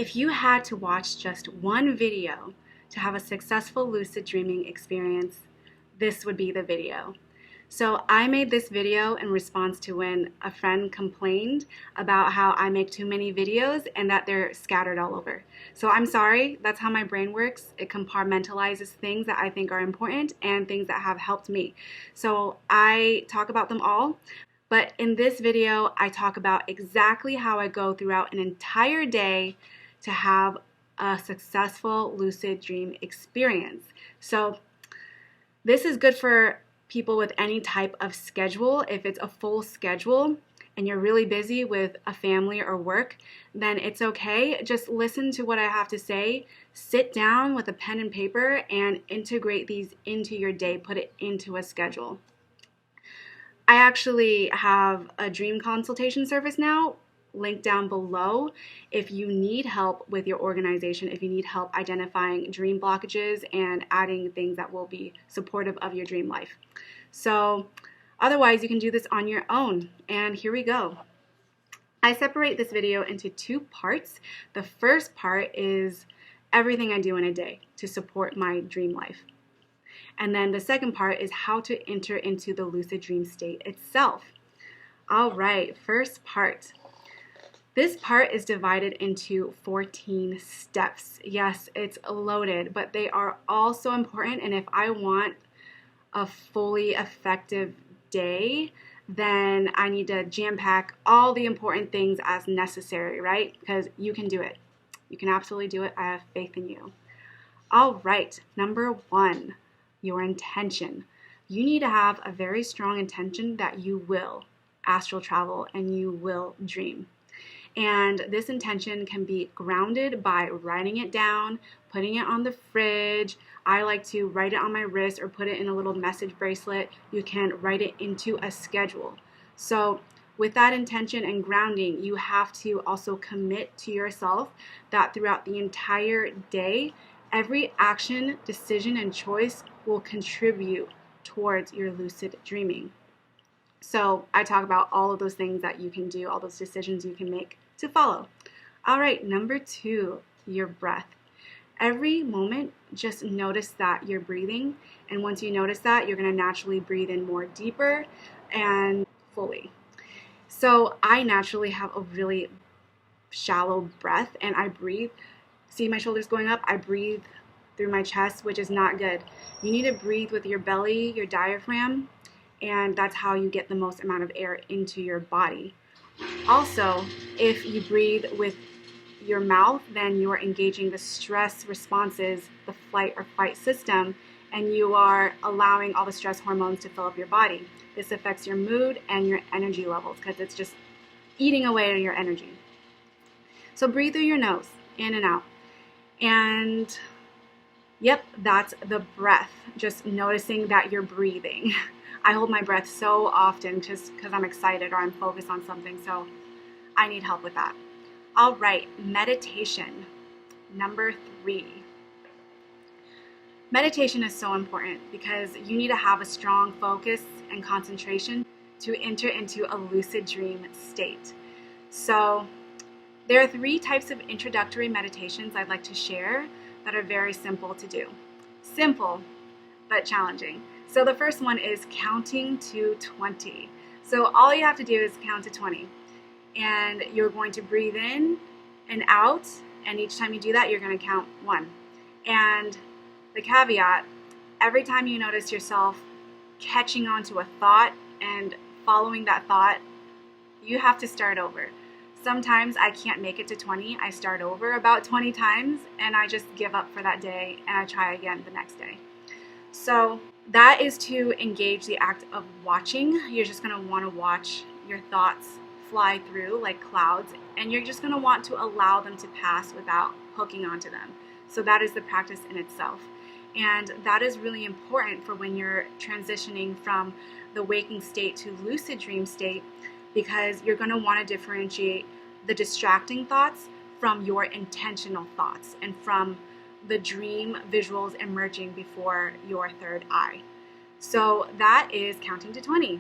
If you had to watch just one video to have a successful lucid dreaming experience, this would be the video. So I made this video in response to when a friend complained about how I make too many videos and that they're scattered all over. So I'm sorry, that's how my brain works. It compartmentalizes things that I think are important and things that have helped me. So I talk about them all. But in this video, I talk about exactly how I go throughout an entire day to have a successful lucid dream experience. So this is good for people with any type of schedule. If it's a full schedule and you're really busy with a family or work, then it's okay. Just listen to what I have to say. Sit down with a pen and paper and integrate these into your day. Put it into a schedule. I actually have a dream consultation service now, linked down below. If you need help with your organization, if you need help identifying dream blockages and adding things that will be supportive of your dream life. So otherwise, you can do this on your own. And here we go. I separate this video into two parts. The first part is everything I do in a day to support my dream life. And then the second part is how to enter into the lucid dream state itself. All right, first part. This part is divided into 14 steps. Yes, it's loaded, but they are all so important. And if I want a fully effective day, then I need to jam-pack all the important things as necessary, right? Because you can do it. You can absolutely do it. I have faith in you. All right, number one, your intention. You need to have a very strong intention that you will astral travel and you will dream. And this intention can be grounded by writing it down, putting it on the fridge. I like to write it on my wrist or put it in a little message bracelet. You can write it into a schedule. So with that intention and grounding, you have to also commit to yourself that throughout the entire day, every action, decision, and choice will contribute towards your lucid dreaming. So I talk about all of those things that you can do, all those decisions you can make to follow. All right, number two, your breath. Every moment, just notice that you're breathing. And once you notice that, you're going to naturally breathe in more deeper and fully. So I naturally have a really shallow breath and I breathe. See my shoulders going up? I breathe through my chest, which is not good. You need to breathe with your belly, your diaphragm, and that's how you get the most amount of air into your body. Also, if you breathe with your mouth, then you are engaging the stress responses, the flight or fight system, and you are allowing all the stress hormones to fill up your body. This affects your mood and your energy levels because it's just eating away at your energy. So breathe through your nose, in and out. And yep, that's the breath. Just noticing that you're breathing. I hold my breath so often just because I'm excited or I'm focused on something, so I need help with that. All right, meditation. Number three. Meditation is so important because you need to have a strong focus and concentration to enter into a lucid dream state. So there are three types of introductory meditations I'd like to share that are very simple to do. Simple, but challenging. So the first one is counting to 20. So all you have to do is count to 20. And you're going to breathe in and out. And each time you do that, you're going to count 1. And the caveat, every time you notice yourself catching on to a thought and following that thought, you have to start over. Sometimes I can't make it to 20. I start over about 20 times and I just give up for that day and I try again the next day. So that is to engage the act of watching. You're just going to want to watch your thoughts fly through like clouds, and you're just going to want to allow them to pass without hooking onto them. So that is the practice in itself. And that is really important for when you're transitioning from the waking state to lucid dream state, because you're going to want to differentiate the distracting thoughts from your intentional thoughts and from the dream visuals emerging before your third eye. So that is counting to 20.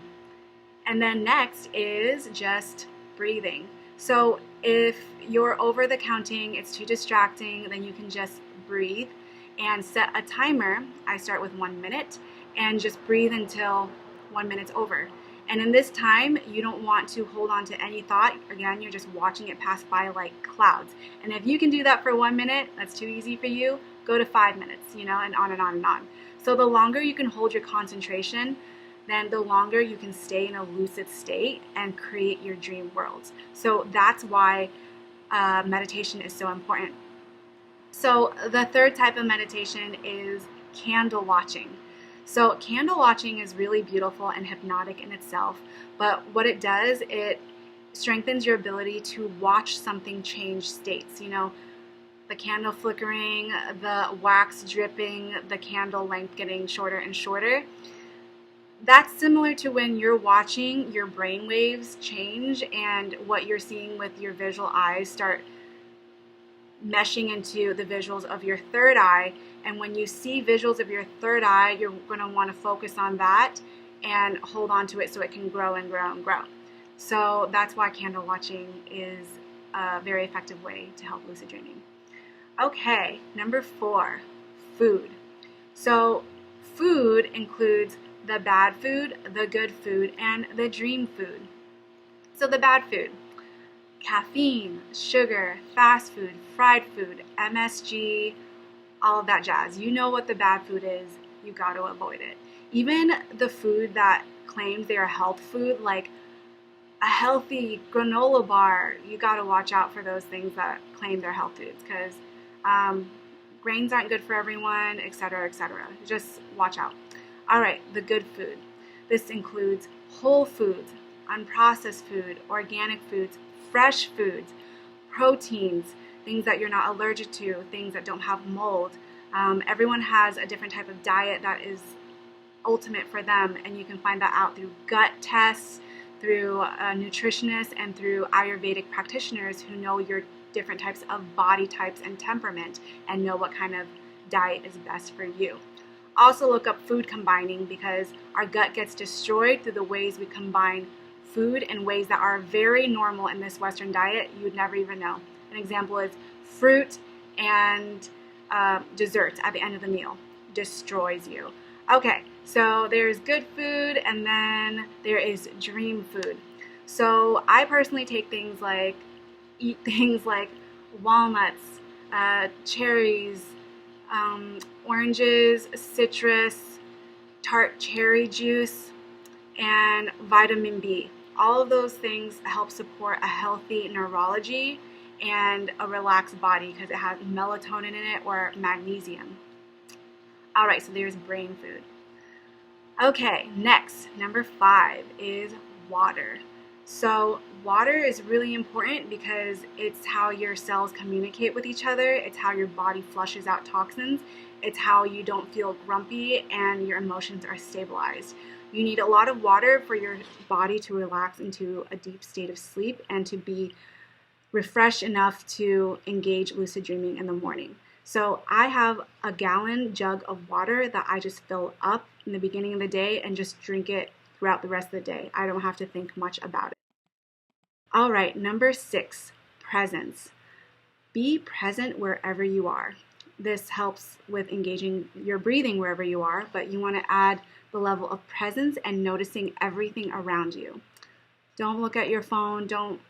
And then next is just breathing. So If you're over the counting, it's too distracting, then you can just breathe and set a timer. I start with 1 minute and just breathe until 1 minute's over. And in this time, you don't want to hold on to any thought. Again, you're just watching it pass by like clouds. And if you can do that for 1 minute, that's too easy for you, go to 5 minutes, and on and on and on. So the longer you can hold your concentration, then the longer you can stay in a lucid state and create your dream worlds. So that's why meditation is so important. So the third type of meditation is candle watching. So candle watching is really beautiful and hypnotic in itself, but what it does, it strengthens your ability to watch something change states. The candle flickering, the wax dripping, the candle length getting shorter and shorter. That's similar to when you're watching your brain waves change and what you're seeing with your visual eyes start meshing into the visuals of your third eye. And when you see visuals of your third eye, you're going to want to focus on that and hold on to it so it can grow and grow and grow. So that's why candle watching is a very effective way to help lucid dreaming. Okay, number 4, food. So food includes the bad food, the good food, and the dream food. So the bad food: caffeine, sugar, fast food, fried food, MSG, all of that jazz. You know what the bad food is, you got to avoid it. Even the food that claims they are health food, like a healthy granola bar, you got to watch out for those things that claim they're health foods, because grains aren't good for everyone, etc., etc. Just watch out. All right, the good food. This includes whole foods, unprocessed food, organic foods, fresh foods, proteins, things that you're not allergic to, things that don't have mold. Everyone has a different type of diet that is ultimate for them, and you can find that out through gut tests, through nutritionists, and through Ayurvedic practitioners who know your different types of body types and temperament and know what kind of diet is best for you. Also look up food combining, because our gut gets destroyed through the ways we combine food in ways that are very normal in this Western diet. You would never even know. An example is fruit and desserts at the end of the meal. Destroys you. Okay, so there's good food, and then there is dream food. So I personally eat things like walnuts, cherries, oranges, citrus, tart cherry juice, and vitamin B. All of those things help support a healthy neurology and a relaxed body because it has melatonin in it, or magnesium. All right, so there's brain food. Okay, next, number 5 is water. So water is really important because it's how your cells communicate with each other. It's how your body flushes out toxins. It's how you don't feel grumpy and your emotions are stabilized. You need a lot of water for your body to relax into a deep state of sleep and to be refreshed enough to engage lucid dreaming in the morning. So I have a gallon jug of water that I just fill up in the beginning of the day and just drink it throughout the rest of the day. I don't have to think much about it. All right, number 6, presence. Be present wherever you are. This helps with engaging your breathing wherever you are, but you want to add the level of presence and noticing everything around you. Don't look at your phone. Don't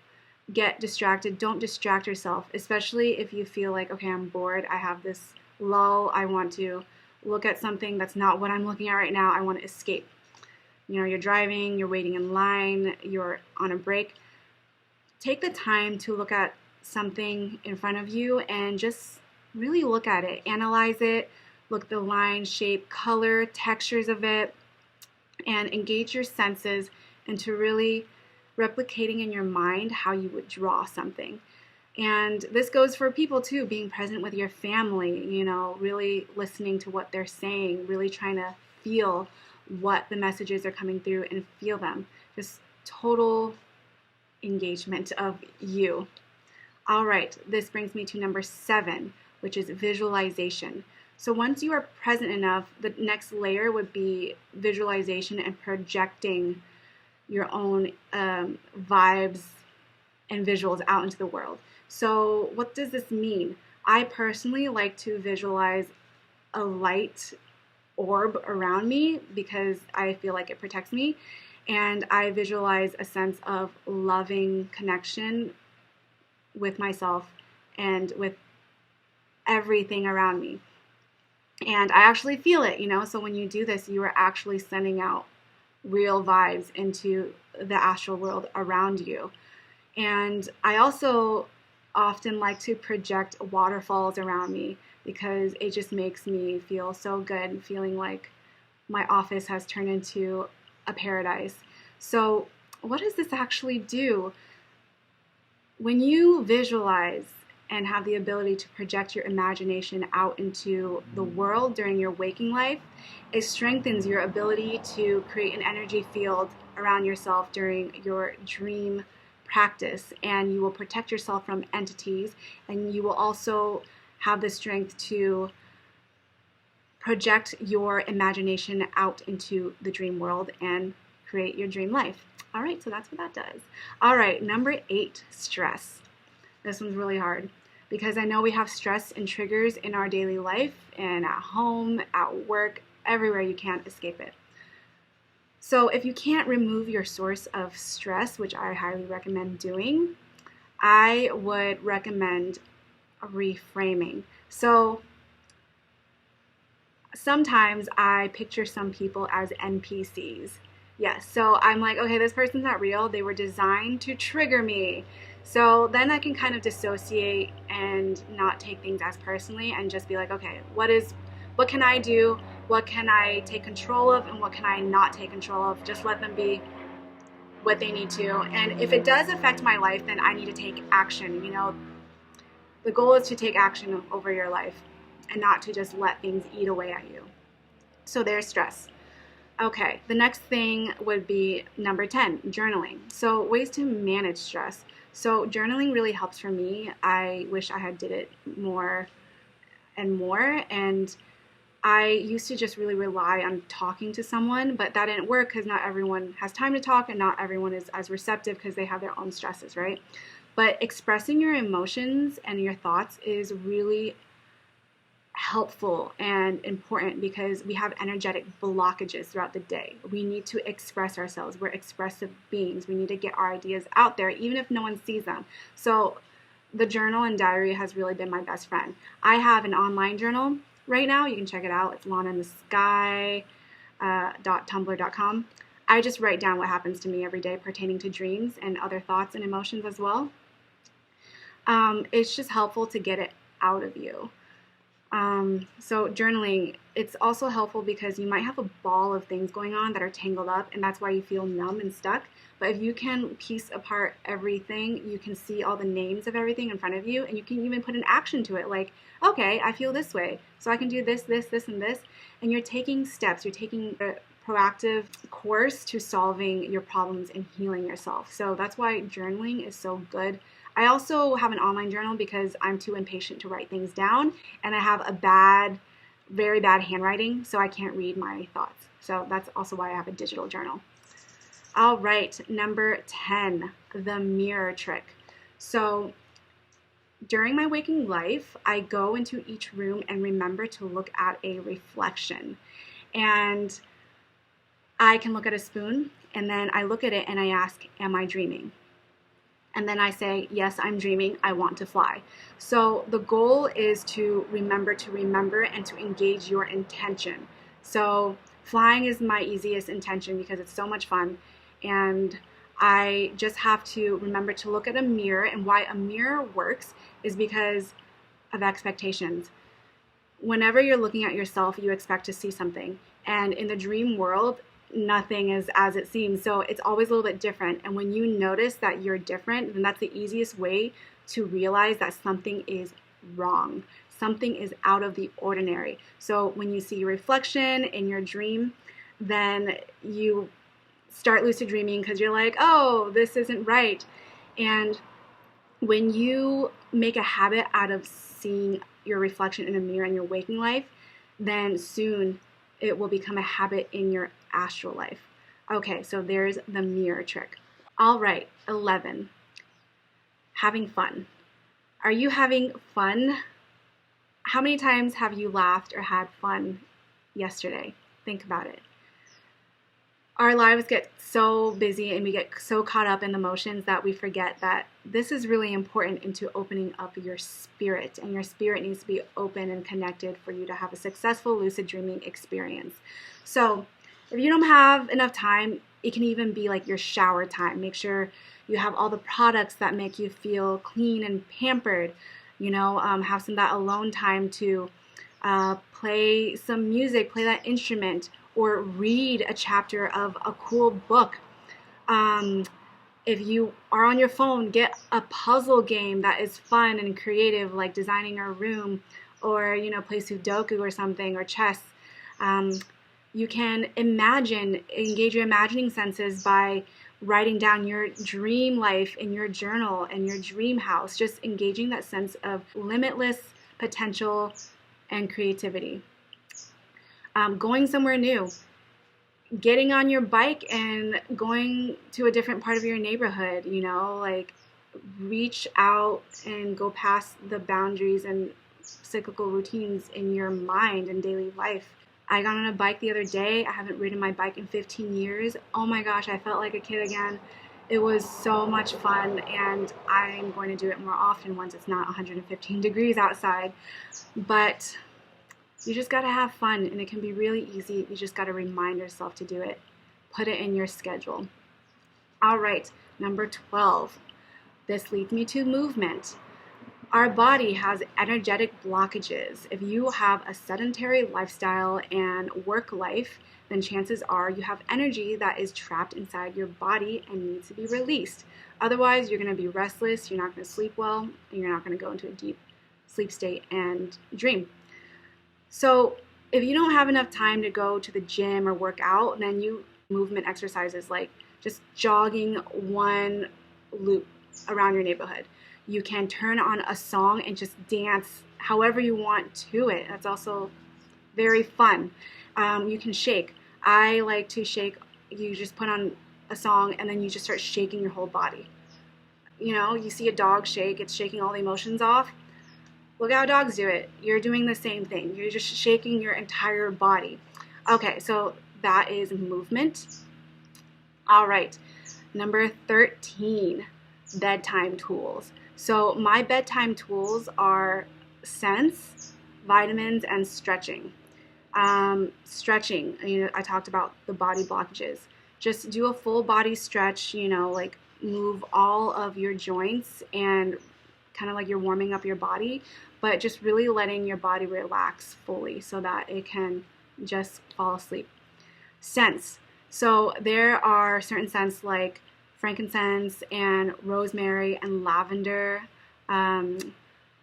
get distracted. Don't distract yourself, especially if you feel like, okay, I'm bored. I have this lull. I want to look at something that's not what I'm looking at right now. I want to escape. You're driving, you're waiting in line, you're on a break. Take the time to look at something in front of you and just really look at it, analyze it, look at the line, shape, color, textures of it, and engage your senses into really replicating in your mind how you would draw something. And this goes for people too, being present with your family, really listening to what they're saying, really trying to feel what the messages are coming through and feel them. Just total engagement of you. All right, this brings me to number 7, which is visualization. So once you are present enough, the next layer would be visualization and projecting your own vibes and visuals out into the world. So what does this mean? I personally like to visualize a light orb around me because I feel like it protects me, and I visualize a sense of loving connection with myself and with everything around me. And I actually feel it, so when you do this, you are actually sending out real vibes into the astral world around you. And I also often like to project waterfalls around me because it just makes me feel so good, feeling like my office has turned into a paradise. So what does this actually do? When you visualize and have the ability to project your imagination out into the world during your waking life, it strengthens your ability to create an energy field around yourself during your dream practice, and you will protect yourself from entities, and you will also have the strength to project your imagination out into the dream world and create your dream life. All right, so that's what that does. All right, number 8, stress. This one's really hard because I know we have stress and triggers in our daily life and at home, at work, everywhere. You can't escape it. So if you can't remove your source of stress, which I highly recommend doing, I would recommend reframing. So sometimes I picture some people as NPCs. Yes, so I'm like, okay, this person's not real. They were designed to trigger me. So then I can kind of dissociate and not take things as personally and just be like, okay, what can I do? What can I take control of and what can I not take control of? Just let them be what they need to. And if it does affect my life, then I need to take action. The goal is to take action over your life and not to just let things eat away at you. So there's stress. Okay, the next thing would be number 10, journaling. So ways to manage stress. So journaling really helps for me. I wish I had did it more and more, and I used to just really rely on talking to someone, but that didn't work because not everyone has time to talk and not everyone is as receptive because they have their own stresses, right? But expressing your emotions and your thoughts is really helpful and important because we have energetic blockages throughout the day. We need to express ourselves. We're expressive beings. We need to get our ideas out there even if no one sees them. So the journal and diary has really been my best friend. I have an online journal right now. You can check it out. It's lanainsky.tumblr.com. I just write down what happens to me every day pertaining to dreams and other thoughts and emotions as well. It's just helpful to get it out of you. So journaling, it's also helpful because you might have a ball of things going on that are tangled up, and that's why you feel numb and stuck. But if you can piece apart everything, you can see all the names of everything in front of you, and you can even put an action to it, like, okay, I feel this way, so I can do this, this, this, and this. And you're taking steps, you're taking a proactive course to solving your problems and healing yourself. So that's why journaling is so good. I also have an online journal because I'm too impatient to write things down, and I have very bad handwriting, so I can't read my thoughts. So that's also why I have a digital journal. All right, number 10, the mirror trick. So during my waking life, I go into each room and remember to look at a reflection. And I can look at a spoon, and then I look at it and I ask, am I dreaming? And then I say, yes, I'm dreaming, I want to fly. So the goal is to remember and to engage your intention. So flying is my easiest intention because it's so much fun. And I just have to remember to look at a mirror. And why a mirror works is because of expectations. Whenever you're looking at yourself, you expect to see something. And in the dream world, nothing is as it seems. So it's always a little bit different. And when you notice that you're different, then that's the easiest way to realize that something is wrong. Something is out of the ordinary. So when you see your reflection in your dream, then you start lucid dreaming because you're like, oh, this isn't right. And when you make a habit out of seeing your reflection in a mirror in your waking life, then soon it will become a habit in your astral life. Okay, so there's the mirror trick. All right, 11. having fun. Are you having fun? How many times have you laughed or had fun yesterday? Think about it. Our lives get so busy and we get so caught up in the motions that we forget that this is really important into opening up your spirit, and your spirit needs to be open and connected for you to have a successful lucid dreaming experience. So if you don't have enough time, it can even be like your shower time. Make sure you have all the products that make you feel clean and pampered. Have some of that alone time to play some music, play that instrument, or read a chapter of a cool book. If you are on your phone, get a puzzle game that is fun and creative, like designing a room, or play Sudoku or something, or chess. You can engage your imagining senses by writing down your dream life in your journal and your dream house, just engaging that sense of limitless potential and creativity. Going somewhere new, getting on your bike and going to a different part of your neighborhood, like reach out and go past the boundaries and cyclical routines in your mind and daily life. I got on a bike the other day. I haven't ridden my bike in 15 years. Oh my gosh, I felt like a kid again. It was so much fun, and I'm going to do it more often once it's not 115 degrees outside. But you just got to have fun, and it can be really easy. You just got to remind yourself to do it. Put it in your schedule. All right, number 12. This leads me to movement. Our body has energetic blockages. If you have a sedentary lifestyle and work life, then chances are you have energy that is trapped inside your body and needs to be released. Otherwise, you're going to be restless, you're not going to sleep well, and you're not going to go into a deep sleep state and dream. So if you don't have enough time to go to the gym or work out, then you movement exercises like just jogging one loop around your neighborhood. You can turn on a song and just dance however you want to it. That's also very fun. You can shake. I like to shake. You just put on a song and then you just start shaking your whole body. You see a dog shake, it's shaking all the emotions off. Look how dogs do it. You're doing the same thing. You're just shaking your entire body. Okay, so that is movement. All right, number 13, bedtime tools. So my bedtime tools are scents, vitamins, and stretching. Stretching, I talked about the body blockages. Just do a full body stretch, like move all of your joints and kind of like you're warming up your body, but just really letting your body relax fully so that it can just fall asleep. Scents. So there are certain scents like frankincense and rosemary and lavender and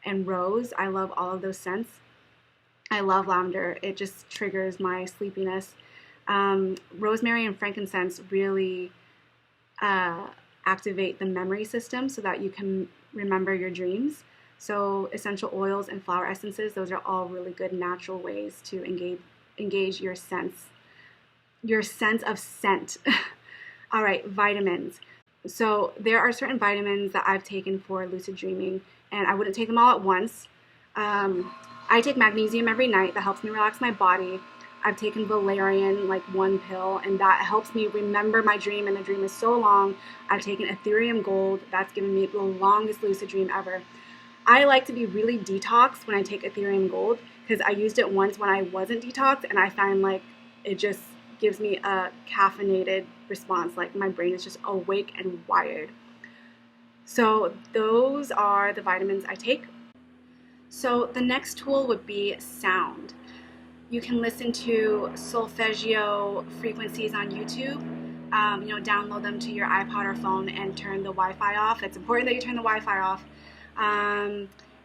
rose. I love all of those scents. I love lavender. It just triggers my sleepiness. Rosemary and frankincense really activate the memory system so that you can remember your dreams. So essential oils and flower essences, those are all really good natural ways to engage your sense of scent. All right, vitamins. So there are certain vitamins that I've taken for lucid dreaming, and I wouldn't take them all at once. I take magnesium every night. That helps me relax my body. I've taken valerian, like one pill, and that helps me remember my dream, and the dream is so long. I've taken Ethereum Gold. That's given me the longest lucid dream ever. I like to be really detoxed when I take Ethereum Gold because I used it once when I wasn't detoxed, and I find like it just gives me a caffeinated response, like my brain is just awake and wired. So those are the vitamins I take. So the next tool would be sound. You can listen to solfeggio frequencies on YouTube. Download them to your iPod or phone and turn the Wi-Fi off. It's important that you turn the Wi-Fi off.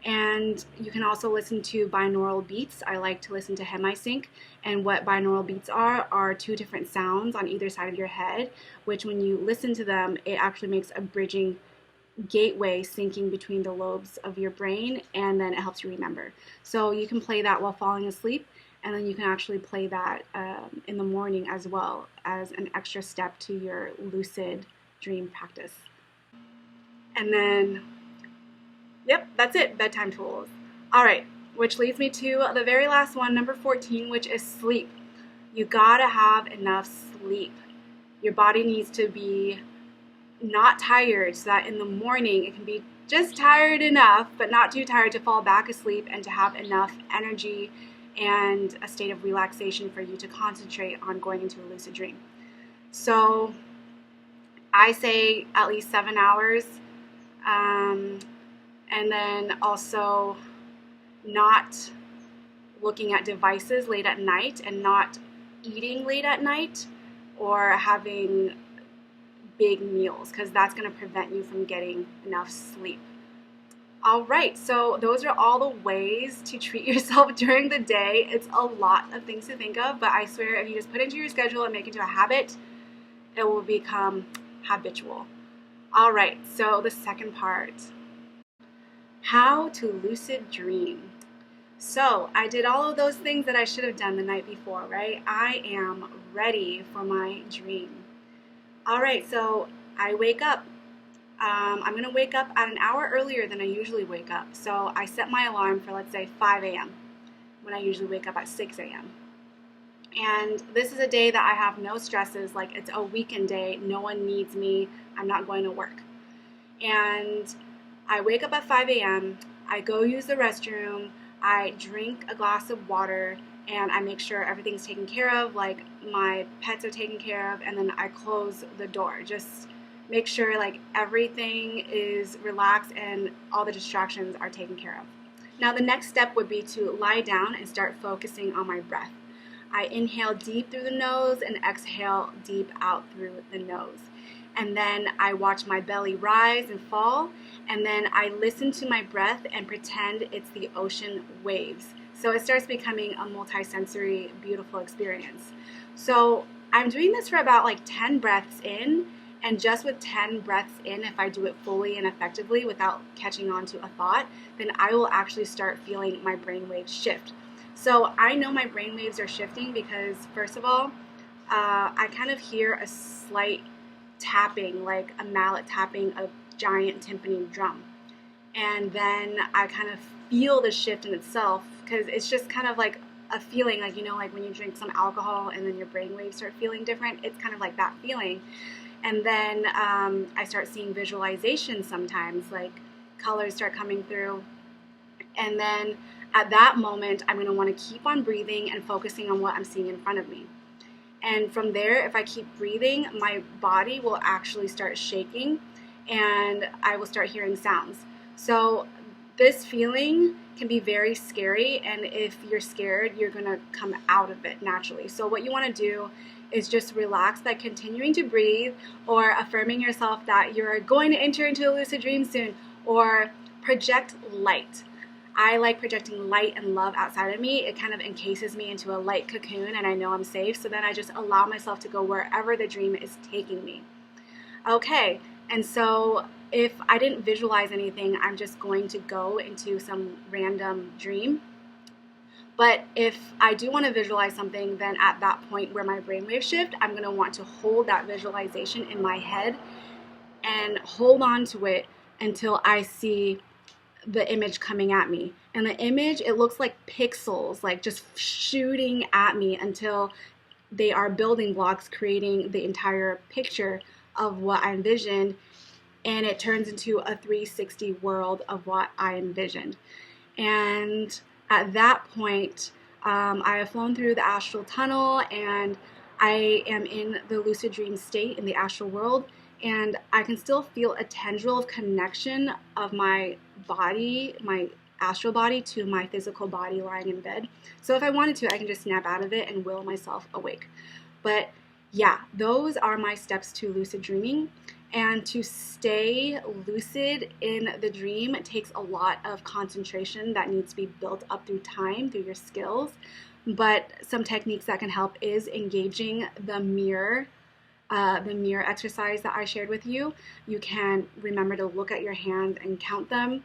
And you can also listen to binaural beats. I like to listen to HemiSync, and what binaural beats are two different sounds on either side of your head, which when you listen to them, it actually makes a bridging gateway syncing between the lobes of your brain, and then it helps you remember. So you can play that while falling asleep, and then you can actually play that in the morning as well as an extra step to your lucid dream practice. And then Yep, that's it, bedtime tools. All right, which leads me to the very last one, number 14, which is sleep. You gotta have enough sleep. Your body needs to be not tired so that in the morning it can be just tired enough, but not too tired to fall back asleep and to have enough energy and a state of relaxation for you to concentrate on going into a lucid dream. So I say at least 7 hours. And then also not looking at devices late at night and not eating late at night or having big meals, because that's going to prevent you from getting enough sleep. All right, so those are all the ways to treat yourself during the day. It's a lot of things to think of, but I swear if you just put it into your schedule and make it into a habit, it will become habitual. All right, so the second part, how to lucid dream. So I did all of those things that I should have done the night before, right? I am ready for my dream. All right, so I wake up. I'm going to wake up at an hour earlier than I usually wake up. So I set my alarm for, let's say, 5 a.m. when I usually wake up at 6 a.m. And this is a day that I have no stresses, like it's a weekend day, no one needs me, I'm not going to work. And I wake up at 5 a.m., I go use the restroom, I drink a glass of water, and I make sure everything's taken care of, like my pets are taken care of, and then I close the door. Just make sure like everything is relaxed and all the distractions are taken care of. Now the next step would be to lie down and start focusing on my breath. I inhale deep through the nose and exhale deep out through the nose. And then I watch my belly rise and fall, and then I listen to my breath and pretend it's the ocean waves. So it starts becoming a multi-sensory, beautiful experience. So I'm doing this for about like 10 breaths in, and just with 10 breaths in, if I do it fully and effectively without catching on to a thought, then I will actually start feeling my brainwaves shift. So I know my brainwaves are shifting because, first of all, I kind of hear a slight tapping, like a mallet tapping a giant timpani drum. And then I kind of feel the shift in itself, because it's just kind of like a feeling, like, you know, like when you drink some alcohol and then your brainwaves start feeling different. It's kind of like that feeling. And then I start seeing visualization sometimes, like colors start coming through. And then at that moment, I'm going to want to keep on breathing and focusing on what I'm seeing in front of me. And from there, if I keep breathing, my body will actually start shaking and I will start hearing sounds. So this feeling can be very scary, and if you're scared, you're going to come out of it naturally. So what you want to do is just relax by continuing to breathe, or affirming yourself that you're going to enter into a lucid dream soon, or project light. I like projecting light and love outside of me. It kind of encases me into a light cocoon, and I know I'm safe, so then I just allow myself to go wherever the dream is taking me. Okay, and so if I didn't visualize anything, I'm just going to go into some random dream. But if I do want to visualize something, then at that point where my brainwaves shift, I'm going to want to hold that visualization in my head and hold on to it until I see the image coming at me. And the image, it looks like pixels, like just shooting at me until they are building blocks, creating the entire picture of what I envisioned, and it turns into a 360 world of what I envisioned. And at that point, I have flown through the astral tunnel, and I am in the lucid dream state in the astral world, and I can still feel a tendril of connection of my body, my astral body, to my physical body lying in bed. So if I wanted to, I can just snap out of it and will myself awake. But yeah, those are my steps to lucid dreaming. And to stay lucid in the dream, it takes a lot of concentration that needs to be built up through time, through your skills. But some techniques that can help is engaging the mirror exercise that I shared with you. You can remember to look at your hands and count them.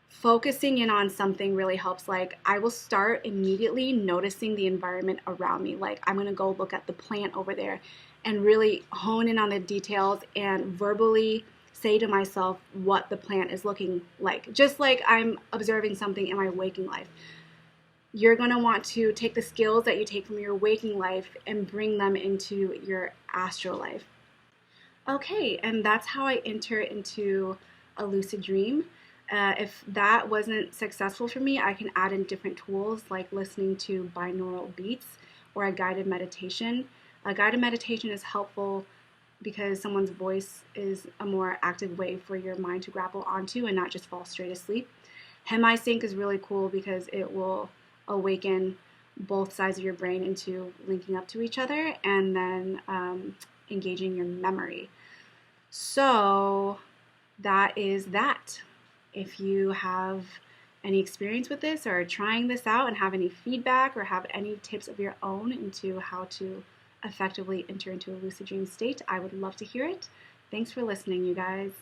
Focusing in on something really helps. Like, I will start immediately noticing the environment around me. Like, I'm going to go look at the plant over there and really hone in on the details and verbally say to myself what the plant is looking like, just like I'm observing something in my waking life. You're going to want to take the skills that you take from your waking life and bring them into your astral life. Okay, and that's how I enter into a lucid dream. If that wasn't successful for me, I can add in different tools like listening to binaural beats or a guided meditation. A guided meditation is helpful because someone's voice is a more active way for your mind to grapple onto and not just fall straight asleep. Hemi-sync is really cool because it will awaken both sides of your brain into linking up to each other and then engaging your memory. So that is that. If you have any experience with this or are trying this out and have any feedback or have any tips of your own into how to effectively enter into a lucid dream state, I would love to hear it. Thanks for listening, you guys.